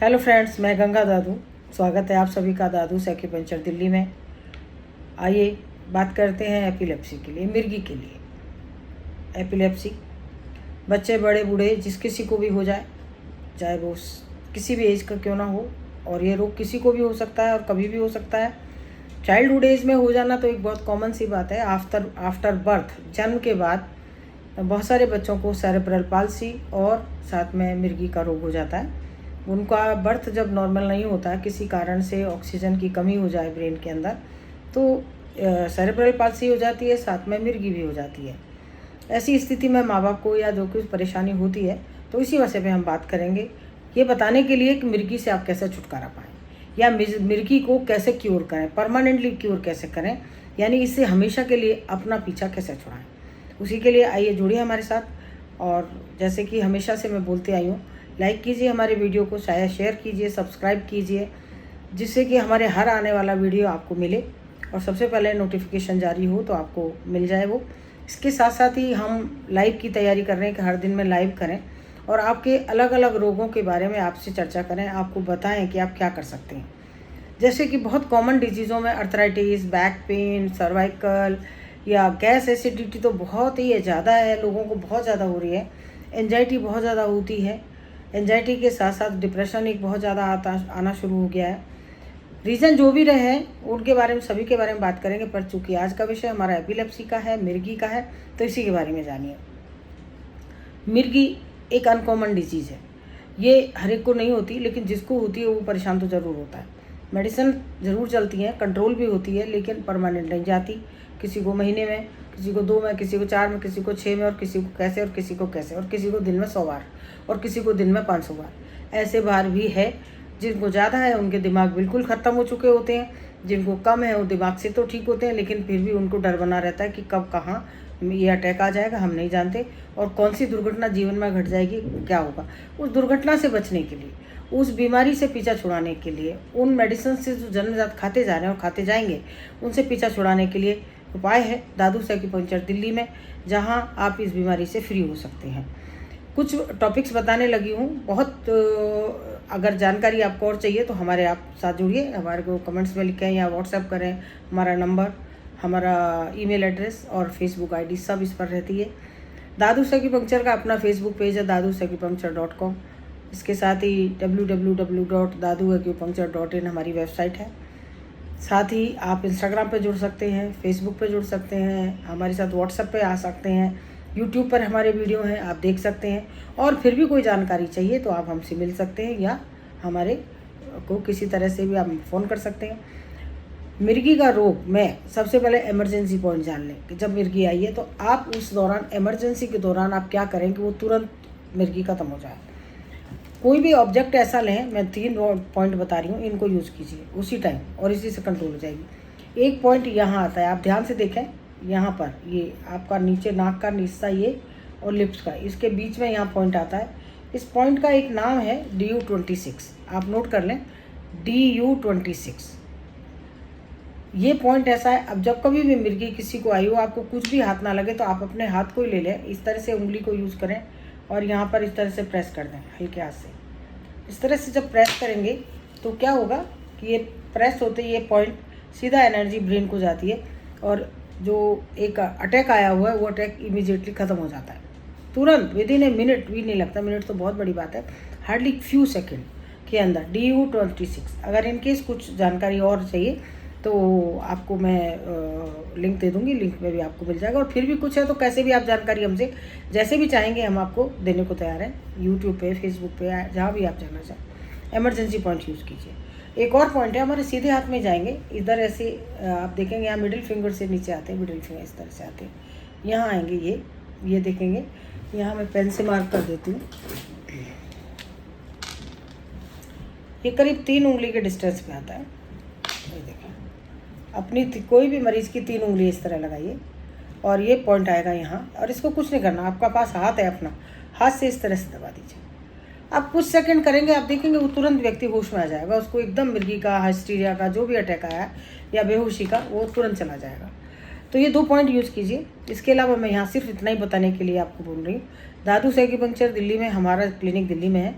Hello friends, मैं गंगा दादू। स्वागत है आप सभी का दादू एक्यूपंक्चर दिल्ली में। आइए बात करते हैं एपिलेप्सी के लिए, मिर्गी के लिए। एपिलेप्सी बच्चे बड़े बूढ़े जिस किसी को भी हो जाए, चाहे वो किसी भी एज का क्यों ना हो, और ये रोग किसी को भी हो सकता है और कभी भी हो सकता है। चाइल्डहुड एज में हो जाना तो एक बहुत कॉमन सी बात है। आफ्टर बर्थ, जन्म के बाद बहुत सारे बच्चों को सेरेब्रल पाल्सी और साथ में मिर्गी का रोग हो जाता है। उनका बर्थ जब नॉर्मल नहीं होता, किसी कारण से ऑक्सीजन की कमी हो जाए ब्रेन के अंदर, तो सेरेब्रल पाल्सी हो जाती है, साथ में मिर्गी भी हो जाती है। ऐसी स्थिति में माँ बाप को या जो कुछ परेशानी होती है, तो इसी वजह पे हम बात करेंगे, ये बताने के लिए कि मिर्गी से आप कैसे छुटकारा पाएँ या मिर्गी को कैसे क्योर करें, परमानेंटली क्योर कैसे करें, यानी इससे हमेशा के लिए अपना पीछा कैसे छुड़ाएं। उसी के लिए आइए जुड़िए हमारे साथ। और जैसे कि हमेशा से मैं बोलते आई हूँ, लाइक कीजिए हमारे वीडियो को, शायद शेयर कीजिए, सब्सक्राइब कीजिए, जिससे कि हमारे हर आने वाला वीडियो आपको मिले और सबसे पहले नोटिफिकेशन जारी हो तो आपको मिल जाए वो। इसके साथ साथ ही हम लाइव की तैयारी कर रहे हैं कि हर दिन में लाइव करें और आपके अलग अलग रोगों के बारे में आपसे चर्चा करें, आपको बताएं कि आप क्या कर सकते हैं। जैसे कि बहुत कॉमन डिजीज़ों में अर्थराइटिस, बैक पेन, सर्वाइकल या गैस एसिडिटी तो बहुत ही ज़्यादा है, लोगों को बहुत ज़्यादा हो रही है। एंजाइटी बहुत ज़्यादा होती है। एंजाइटी के साथ साथ डिप्रेशन एक बहुत ज़्यादा आना शुरू हो गया है। रीज़न जो भी रहे हैं उनके बारे में, सभी के बारे में बात करेंगे, पर चूंकि आज का विषय हमारा एपिलेप्सी का है, मिर्गी का है, तो इसी के बारे में जानिए। मिर्गी एक अनकॉमन डिजीज़ है। ये हर एक को नहीं होती, लेकिन जिसको होती है वो परेशान तो ज़रूर होता है। मेडिसिन ज़रूर चलती हैं, कंट्रोल भी होती है, लेकिन परमानेंट नहीं जाती। किसी को महीने में, किसी को 2 में, किसी को 4 में, किसी को 6 में, और किसी को कैसे और किसी को कैसे, और किसी को दिन में 100 बार और किसी को दिन में 500 बार। ऐसे बार भी है। जिनको ज़्यादा है उनके दिमाग बिल्कुल ख़त्म हो चुके होते हैं, जिनको कम है वो दिमाग से तो ठीक होते हैं, लेकिन फिर भी उनको डर बना रहता है कि कब कहाँ ये अटैक आ जाएगा, हम नहीं जानते, और कौन सी दुर्घटना जीवन में घट जाएगी, क्या होगा। उस दुर्घटना से बचने के लिए, उस बीमारी से पीछा छुड़ाने के लिए, उन मेडिसिन से जो जन्मजात खाते जा रहे हैं और खाते जाएंगे, उनसे पीछा छुड़ाने के लिए उपाय है दादू एक्यूपंक्चर दिल्ली में, जहां आप इस बीमारी से फ्री हो सकते हैं। कुछ टॉपिक्स बताने लगी हूँ बहुत। अगर जानकारी आपको और चाहिए तो हमारे आप साथ जुड़िए, हमारे को कमेंट्स में लिखें या व्हाट्सएप करें। हमारा नंबर, हमारा ईमेल एड्रेस और फेसबुक आईडी सब इस पर रहती है। दादू एक्यूपंक्चर का अपना फेसबुक पेज है, dadusecupuncture.com। इसके साथ ही www.daduacupuncture.in हमारी वेबसाइट है। साथ ही आप इंस्टाग्राम पे जुड़ सकते हैं, फेसबुक पे जुड़ सकते हैं, हमारे साथ व्हाट्सएप पे आ सकते हैं, यूट्यूब पर हमारे वीडियो हैं, आप देख सकते हैं। और फिर भी कोई जानकारी चाहिए तो आप हमसे मिल सकते हैं या हमारे को किसी तरह से भी आप फ़ोन कर सकते हैं। मिर्गी का रोग में सबसे पहले इमरजेंसी पॉइंट जान लें कि जब मिर्गी आई है तो आप उस दौरान, इमरजेंसी के दौरान आप क्या करें कि वो तुरंत मिर्गी खत्म हो जाए। कोई भी ऑब्जेक्ट ऐसा लें, मैं 3 पॉइंट बता रही हूँ, इनको यूज़ कीजिए उसी टाइम और इसी से कंट्रोल हो जाएगी। एक पॉइंट यहाँ आता है, आप ध्यान से देखें, यहाँ पर ये आपका नीचे नाक का हिस्सा ये और लिप्स का, इसके बीच में यहाँ पॉइंट आता है। इस पॉइंट का एक नाम है DU26, आप नोट कर लें, DU26। ये पॉइंट ऐसा है, अब जब कभी भी मिर्गी किसी को आई हो, आपको कुछ भी हाथ ना लगे तो आप अपने हाथ को ही ले लें, इस तरह से उंगली को यूज़ करें और यहाँ पर इस तरह से प्रेस कर दें हल्के हाथ से। इस तरह से जब प्रेस करेंगे तो क्या होगा कि ये प्रेस होते ही ये पॉइंट सीधा एनर्जी ब्रेन को जाती है और जो एक अटैक आया हुआ है वो अटैक इमीडिएटली ख़त्म हो जाता है, तुरंत, विदिन ए मिनट भी नहीं लगता। मिनट तो बहुत बड़ी बात है, हार्डली फ्यू सेकेंड के अंदर। DU26। अगर इनकेस कुछ जानकारी और चाहिए तो आपको मैं लिंक दे दूंगी, लिंक में भी आपको मिल जाएगा। और फिर भी कुछ है तो कैसे भी आप जानकारी हमसे जैसे भी चाहेंगे हम आपको देने को तैयार हैं, यूट्यूब पे, फेसबुक पे, जहाँ भी आप जाना चाहें। इमरजेंसी पॉइंट यूज़ कीजिए। एक और पॉइंट है, हमारे सीधे हाथ में जाएंगे, इधर ऐसे आप देखेंगे, यहाँ मिडिल फिंगर से नीचे आते हैं, मिडिल फिंगर इस तरह से आते हैं, यहाँ आएंगे, ये देखेंगे, यहाँ मैं पेन से मार्क कर देती हूँ। ये करीब 3 उंगली के डिस्टेंस पे आता है। ये देखें, अपनी कोई भी मरीज़ की 3 उंगली इस तरह लगाइए और ये पॉइंट आएगा यहाँ, और इसको कुछ नहीं करना, आपका पास हाथ है अपना, हाथ से इस तरह से दबा दीजिए। आप कुछ सेकंड करेंगे, आप देखेंगे वो तुरंत व्यक्ति होश में आ जाएगा, उसको एकदम मिर्गी का, हाइस्टीरिया का, जो भी अटैक आया या बेहोशी का, वो तुरंत चला जाएगा। तो ये 2 पॉइंट यूज़ कीजिए। इसके अलावा मैं यहाँ सिर्फ इतना ही बताने के लिए आपको बोल रही हूँ, दादू एक्यूपंक्चर दिल्ली में, हमारा क्लिनिक दिल्ली में है,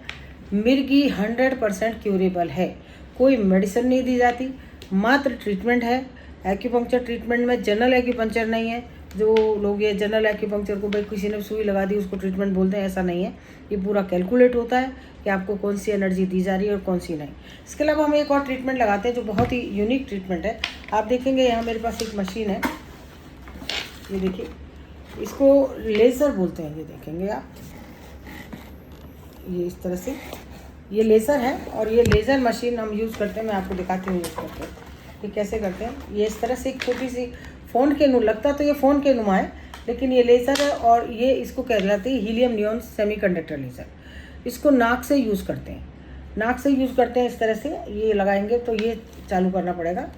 मिर्गी 100% क्यूरेबल है, कोई मेडिसिन नहीं दी जाती, मात्र ट्रीटमेंट है। एक्यूपंक्चर ट्रीटमेंट में जनरल एक्यूपंक्चर नहीं है। जो लोग ये जनरल एक्यूपंक्चर को भाई किसी ने सुई लगा दी उसको ट्रीटमेंट बोलते हैं, ऐसा नहीं है। ये पूरा कैलकुलेट होता है कि आपको कौन सी एनर्जी दी जा रही है और कौन सी नहीं। इसके अलावा हम एक और ट्रीटमेंट लगाते हैं जो बहुत ही यूनिक ट्रीटमेंट है। आप देखेंगे यहाँ मेरे पास एक मशीन है, ये देखिए, इसको लेज़र बोलते हैं। ये देखेंगे आप, ये इस तरह से ये लेज़र है और ये लेज़र मशीन हम यूज़ करते हैं। मैं आपको दिखाती हूँ यूज़ करते हैं ये कैसे करते हैं। ये इस तरह से एक छोटी सी फ़ोन के नुमा लगता तो ये फ़ोन के नुमा है, लेकिन ये लेज़र है और ये इसको कहलाती है हीलियम नियॉन सेमीकंडक्टर लेज़र। इसको नाक से यूज़ करते हैं, नाक से यूज़ करते हैं। इस तरह से ये लगाएंगे तो ये चालू करना पड़ेगा।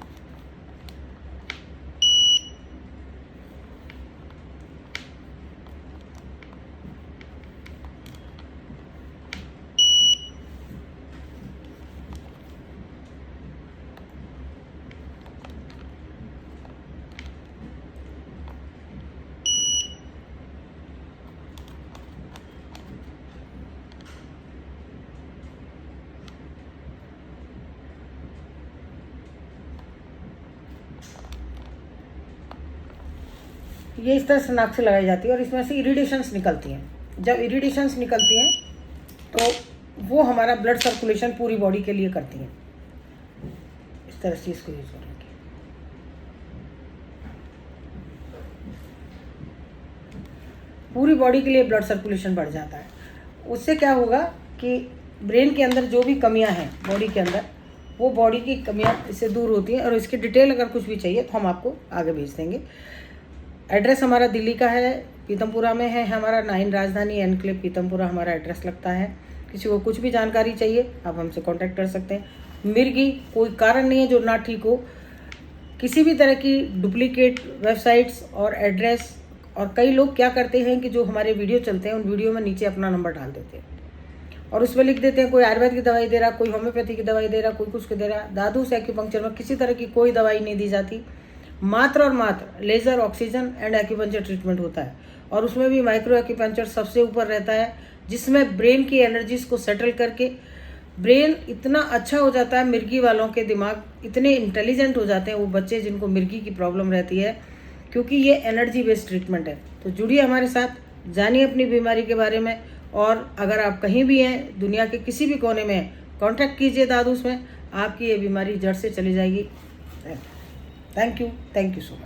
ये इस तरह से नाक से लगाई जाती है और इसमें से इरिटेशंस निकलती हैं। जब इरिटेशंस निकलती हैं तो वो हमारा ब्लड सर्कुलेशन पूरी बॉडी के लिए करती हैं। इस तरह से इसको यूज़ करेंगे। पूरी बॉडी के लिए ब्लड सर्कुलेशन बढ़ जाता है। उससे क्या होगा कि ब्रेन के अंदर जो भी कमियां हैं बॉडी के अंदर, वो बॉडी की कमियां इससे दूर होती हैं। और इसकी डिटेल अगर कुछ भी चाहिए तो हम आपको आगे भेज देंगे। एड्रेस हमारा दिल्ली का है, पीतमपुरा में है हमारा 9 राजधानी एनक्लेव पीतमपुरा हमारा एड्रेस लगता है। किसी को कुछ भी जानकारी चाहिए आप हमसे कांटेक्ट कर सकते हैं। मिर्गी कोई कारण नहीं है जो ना ठीक हो। किसी भी तरह की डुप्लीकेट वेबसाइट्स और एड्रेस, और कई लोग क्या करते हैं कि जो हमारे वीडियो चलते हैं उन वीडियो में नीचे अपना नंबर डाल देते हैं और उसमें लिख देते हैं कोई आयुर्वेद की दवाई दे रहा, कोई होम्योपैथी की दवाई दे रहा, कोई कुछ दे रहा। दादू से एक्यूपंक्चर में किसी तरह की कोई दवाई नहीं दी जाती, मात्र और मात्र laser, oxygen and acupuncture treatment होता है। और उसमें भी माइक्रो एक्यूपंक्चर सबसे ऊपर रहता है, जिसमें ब्रेन की एनर्जीज को सेटल करके ब्रेन इतना अच्छा हो जाता है। मिर्गी वालों के दिमाग इतने इंटेलिजेंट हो जाते हैं, वो बच्चे जिनको मिर्गी की प्रॉब्लम रहती है, क्योंकि ये एनर्जी बेस्ड ट्रीटमेंट है। तो जुड़िए हमारे साथ, जानिए अपनी बीमारी के बारे में। और अगर आप कहीं भी हैं, दुनिया के किसी भी कोने में हैं, कॉन्टैक्ट कीजिए दादूस में, आपकी ये बीमारी जड़ से चली जाएगी। Thank you so much.